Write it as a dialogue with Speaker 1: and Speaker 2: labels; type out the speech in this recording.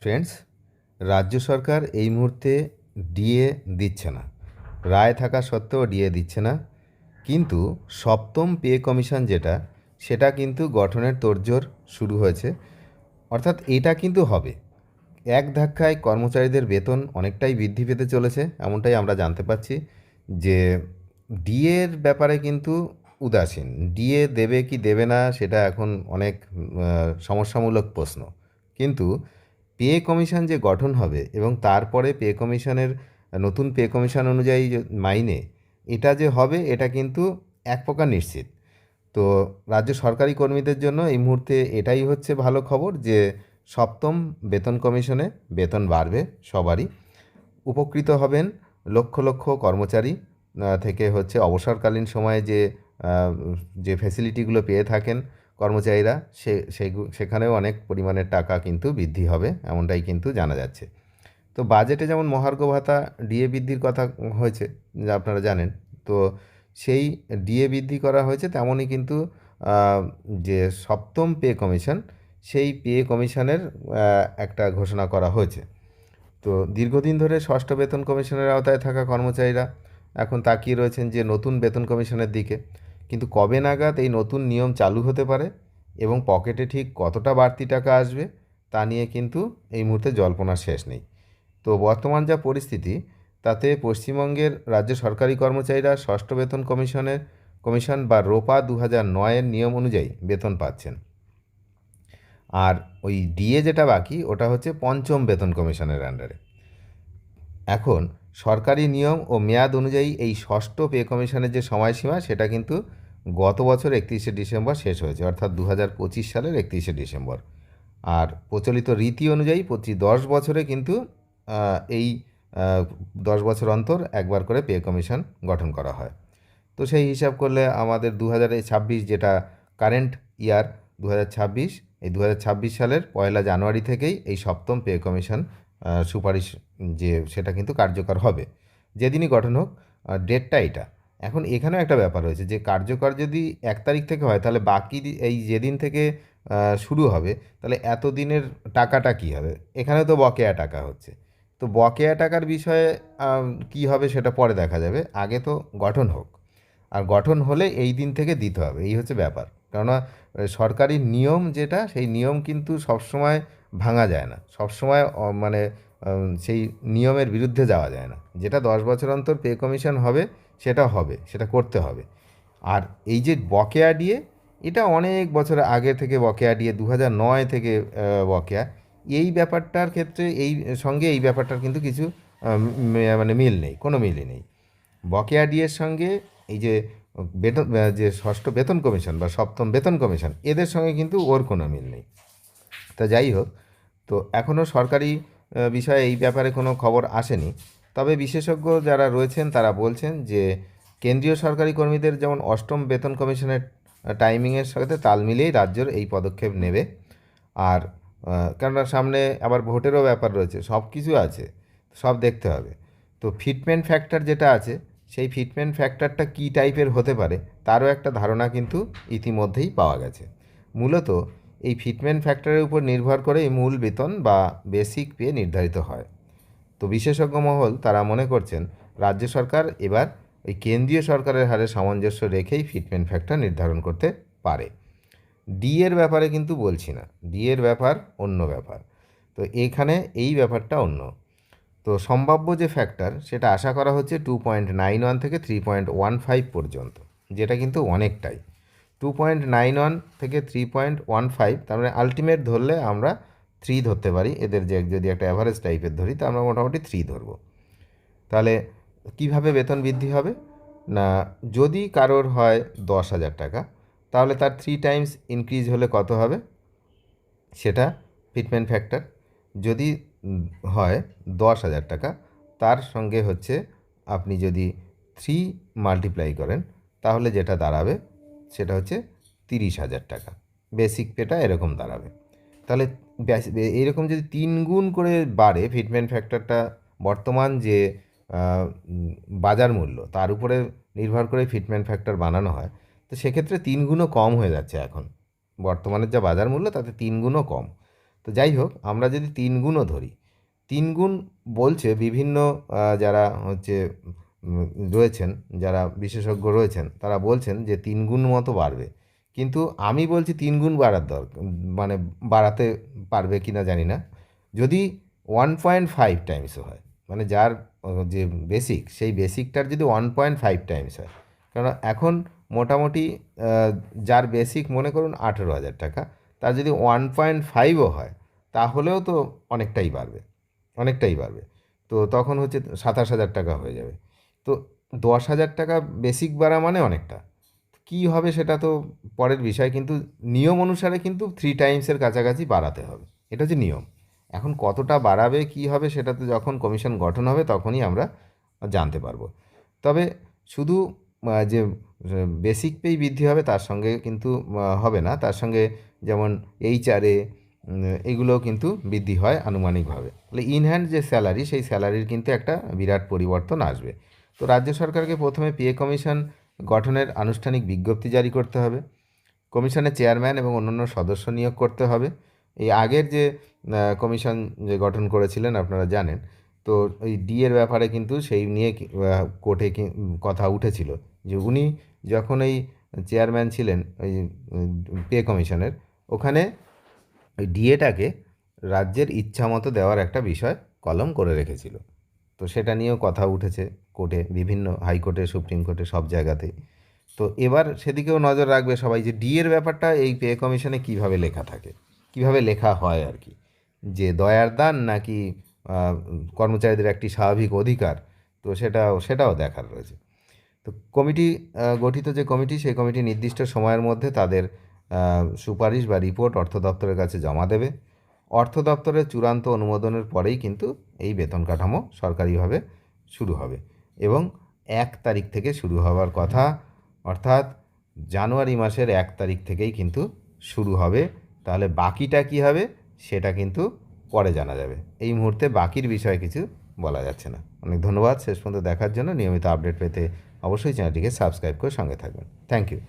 Speaker 1: Friends, রাজ্য সরকার এই মুহূর্তে ডিএ দিচ্ছে না। রায় থাকা সত্ত্বেও ডিএ দিচ্ছে না, কিন্তু সপ্তম পে কমিশন সেটা কিন্তু গঠনের তোড়জোড় শুরু হয়েছে। অর্থাৎ এটা কিন্তু হবে, এক ধাক্কায় কর্মচারীদের বেতন অনেকটাই বৃদ্ধি পেতে চলেছে, এমনটাই আমরা জানতে পারছি। যে ডিএর ব্যাপারে কিন্তু উদাসীন, ডিএ দেবে কি দেবে না সেটা এখন অনেক সমস্যামূলক প্রশ্ন। কিন্তু পে কমিশন যে গঠন হবে এবং তারপরে পে কমিশনের নতুন পে কমিশন অনুযায়ী মাইনে এটা যে হবে, এটা কিন্তু এক প্রকার নিশ্চিত। তো রাজ্য সরকারি কর্মীদের জন্য এই মুহূর্তে এটাই হচ্ছে ভালো খবর যে সপ্তম বেতন কমিশনে বেতন বাড়বে সবারই। উপকৃত হবেন লক্ষ লক্ষ কর্মচারী, থেকে হচ্ছে অবসরকালীন সময়ে যে ফ্যাসিলিটিগুলো পেয়ে থাকেন কর্মচারীরা, সেখানেও অনেক পরিমাণের টাকা কিন্তু বৃদ্ধি হবে, এমনটাই কিন্তু জানা যাচ্ছে। তো বাজেটে যেমন মহার্ঘ ভাতা ডিএ বৃদ্ধির কথা হয়েছে, যা আপনারা জানেন। তো সেই ডিএ বৃদ্ধি করা হয়েছে, তেমনই কিন্তু যে সপ্তম পে কমিশন, সেই পে কমিশনের একটা ঘোষণা করা হয়েছে। তো দীর্ঘদিন ধরে ষষ্ঠ বেতন কমিশনের আওতায় থাকা কর্মচারীরা এখন তাকিয়ে রয়েছেন যে নতুন বেতন কমিশনের দিকে। কিন্তু কবে নাগাদ এই নতুন নিয়ম চালু হতে পারে এবং পকেটে ঠিক কতটা বাড়তি টাকা আসবে তা নিয়ে কিন্তু এই মুহূর্তে জল্পনার শেষ নেই। তো বর্তমান যা পরিস্থিতি, তাতে পশ্চিমবঙ্গের রাজ্য সরকারি কর্মচারীরা ষষ্ঠ বেতন কমিশন বা রোপা 2009-এর নিয়ম অনুযায়ী বেতন পাচ্ছেন। আর ওই ডিএ যেটা বাকি, ওটা হচ্ছে পঞ্চম বেতন কমিশনের আন্ডারে। এখন সরকারি নিয়ম ও মেয়াদ অনুযায়ী এই ষষ্ঠ পে কমিশনের যে সময়সীমা, সেটা কিন্তু গত বছর 31শে ডিসেম্বর শেষ হয়েছে, অর্থাৎ 2025 সালের 31শে ডিসেম্বর। আর প্রচলিত রীতি অনুযায়ী প্রতি 10 বছরে কিন্তু এই 10 বছর অন্তর একবার করে পে কমিশন গঠন করা হয়। তো সেই হিসাব করলে আমাদের 2026 যেটা কারেন্ট ইয়ার 2026, এই 2026 সালের 1 জানুয়ারি থেকেই এই সপ্তম পে কমিশন সুপারিশ সেটা কিন্তু কার্যকর হবে, যেদিনই গঠন হোক। ডেটটা এটা। এখন এখানেও একটা ব্যাপার রয়েছে যে কার্যকর যদি 1 তারিখ থেকে হয়, তাহলে বাকি এই যেদিন থেকে শুরু হবে, তাহলে এত দিনের টাকাটা কী হবে? এখানে তো বকেয়া টাকা হচ্ছে। তো বকেয়া টাকার বিষয়ে কী হবে সেটা পরে দেখা যাবে, আগে তো গঠন হোক। আর গঠন হলে এই দিন থেকে দিতে হবে, এই হচ্ছে ব্যাপার। কেননা সরকারি নিয়ম সেই নিয়ম কিন্তু সবসময় ভাঙা যায় না, সবসময় মানে সেই নিয়মের বিরুদ্ধে যাওয়া যায় না। যেটা 10 বছর অন্তর পে কমিশন হবে, সেটা হবে, সেটা করতে হবে। আর এই যে বকেয়া ডিএ, এটা অনেক বছর আগে থেকে বকেয়া ডিএ, 2009 থেকে বকেয়া। এই ব্যাপারটার ক্ষেত্রে এই ব্যাপারটার কিন্তু কিছু মানে মিল নেই, কোনো মিলই নেই। বকেয়া ডিএর সঙ্গে এই যে বেতন যে ষষ্ঠ বেতন কমিশন বা সপ্তম বেতন কমিশন, এদের সঙ্গে কিন্তু ওর কোনো মিল নেই। তা যাই হোক, তো এখনও সরকারি বিষয়ে এই ব্যাপারে কোনো খবর আসেনি। তবে বিশেষজ্ঞ যারা রয়েছেন তারা বলছেন যে কেন্দ্রীয় সরকারি কর্মীদের যেমন অষ্টম বেতন কমিশনের টাইমিংয়ের সাথে তাল মিলিয়েই রাজ্যের এই পদক্ষেপ নেবে। আর কেননা সামনে আবার ভোটেরও ব্যাপার রয়েছে, সব কিছু আছে, সব দেখতে হবে। তো ফিটমেন্ট ফ্যাক্টর যেটা আছে, সেই ফিটমেন্ট ফ্যাক্টরটা কী টাইপের হতে পারে তারও একটা ধারণা কিন্তু ইতিমধ্যেই পাওয়া গেছে। মূলত এই ফিটমেন্ট ফ্যাক্টরের উপর নির্ভর করে এই মূল বেতন বা বেসিক পে নির্ধারিত হয়। তো বিশেষজ্ঞ মহল তারা মনে করছেন রাজ্য সরকার এবার ওই কেন্দ্রীয় সরকারের হারে সামঞ্জস্য রেখেই ফিটমেন্ট ফ্যাক্টর নির্ধারণ করতে পারে। ডি এর ব্যাপারে কিন্তু বলছি না, ডি এর ব্যাপার অন্য ব্যাপার। তো এখানে এই ব্যাপারটা অন্য। তো সম্ভাব্য যে ফ্যাক্টর, সেটা আশা করা হচ্ছে 2.91 থেকে 3.15 পর্যন্ত, যেটা কিন্তু অনেকটাই। 2.91 থেকে 3.15, তার মানে আলটিমেট ধরলে আমরা 3 ধরতে পারি। এদের যদি একটা অ্যাভারেজ টাইপের ধরি, তা আমরা মোটামুটি 3 ধরবো। তাহলে কিভাবে বেতন বৃদ্ধি হবে না, যদি কারোর হয় 10,000 টাকা, তাহলে তার 3 টাইমস ইনক্রিজ হলে কত হবে, সেটা ফিটমেন্ট ফ্যাক্টর। যদি হয় 10,000 টাকা, তার সঙ্গে হচ্ছে আপনি যদি 3 মাল্টিপ্লাই করেন, তাহলে যেটা দাঁড়াবে সেটা হচ্ছে 30,000 টাকা। বেসিক পেটা এরকম দাঁড়াবে। তাহলে এইরকম যদি 3 গুণ করে বাড়ে ফিটমেন্ট ফ্যাক্টরটা, বর্তমান যে বাজার মূল্য তার উপরে নির্ভর করে ফিটমেন্ট ফ্যাক্টর বানানো হয়, তো সেক্ষেত্রে 3 গুণও কম হয়ে যাচ্ছে এখন। বর্তমানের যা বাজার মূল্য, তাতে 3 গুণও কম। তো যাই হোক, আমরা যদি 3 গুণও ধরি, 3 গুণ বলছে বিভিন্ন যারা হচ্ছে রয়েছেন, যারা বিশেষজ্ঞ রয়েছেন, তারা বলছেন যে 3 গুণ মতো বাড়বে। কিন্তু আমি বলছি 3 গুণ বাড়ার দরকার, মানে বাড়াতে পারবে কি না জানি না। যদি 1.5 টাইমসও হয়, মানে যার যে বেসিক, সেই বেসিকটার যদি 1.5 টাইমস হয়, কারণ এখন মোটামুটি যার বেসিক মনে করুন 18,000 টাকা, তার যদি 1.5ও হয়, তাহলেও তো অনেকটাই বাড়বে, অনেকটাই বাড়বে। তো তখন হচ্ছে 27,000 টাকা হয়ে যাবে। তো 10,000 টাকা বেসিক বাড়া মানে অনেকটা। কী হবে সেটা তো পরের বিষয়, কিন্তু নিয়ম অনুসারে কিন্তু 3 টাইমসের কাছাকাছি বাড়াতে হবে, এটা হচ্ছে নিয়ম। এখন কতটা বাড়াবে কী হবে সেটা তো যখন কমিশন গঠন হবে তখনই আমরা জানতে পারবো। তবে শুধু যে বেসিক পেই বৃদ্ধি হবে তার সঙ্গে কিন্তু হবে না, তার সঙ্গে যেমন এইচআরএ এগুলোও কিন্তু বৃদ্ধি হয় আনুমানিকভাবে। তাহলে ইন হ্যান্ড যে স্যালারি, সেই স্যালারির কিন্তু একটা বিরাট পরিবর্তন আসবে। তো রাজ্য সরকারকে প্রথমে পে কমিশন গঠনের আনুষ্ঠানিক বিজ্ঞপ্তি জারি করতে হবে, কমিশনের চেয়ারম্যান এবং অন্যান্য সদস্য নিয়োগ করতে হবে। এই আগের যে কমিশন যে গঠন করেছিলেন আপনারা জানেন, তো ওই ডিএর ব্যাপারে কিন্তু সেই নিয়ে কোর্টে কথা উঠেছিল যে উনি যখন এই চেয়ারম্যান ছিলেন ওই পে কমিশনের, ওখানে ওই ডিএটাকে রাজ্যের ইচ্ছা মতো দেওয়ার একটা বিষয় কলম করে রেখেছিল। তো সেটা নিয়েও কথা উঠেছে কোর্টে, বিভিন্ন হাইকোর্টে, সুপ্রিম কোর্টে, সব জায়গাতেই। তো এবার সেদিকেও নজর রাখবে সবাই যে ডিএর ব্যাপারটা এই পে কমিশনে কীভাবে লেখা থাকে, কীভাবে লেখা হয় আর কি, যে দয়ার দান নাকি কর্মচারীদের একটি স্বাভাবিক অধিকার। তো সেটাও দেখার রয়েছে। তো কমিটি গঠিত যে কমিটি, সেই কমিটি নির্দিষ্ট সময়ের মধ্যে তাদের সুপারিশ বা রিপোর্ট অর্থ দপ্তরের কাছে জমা দেবে। অর্থ দপ্তরের চূড়ান্ত অনুমোদনের পরেই কিন্তু এই বেতন কাঠামো সরকারিভাবে শুরু হবে এবং 1 তারিখ থেকে শুরু হওয়ার কথা, অর্থাৎ জানুয়ারি মাসের 1 তারিখ থেকেই কিন্তু শুরু হবে। তাহলে বাকিটা কী হবে সেটা কিন্তু পরে জানা যাবে, এই মুহূর্তে বাকির বিষয়ে কিছু বলা যাচ্ছে না। অনেক ধন্যবাদ শেষ পর্যন্ত দেখার জন্য। নিয়মিত আপডেট পেতে অবশ্যই চ্যানেলটিকে সাবস্ক্রাইব করে সঙ্গে থাকবেন। Thank you.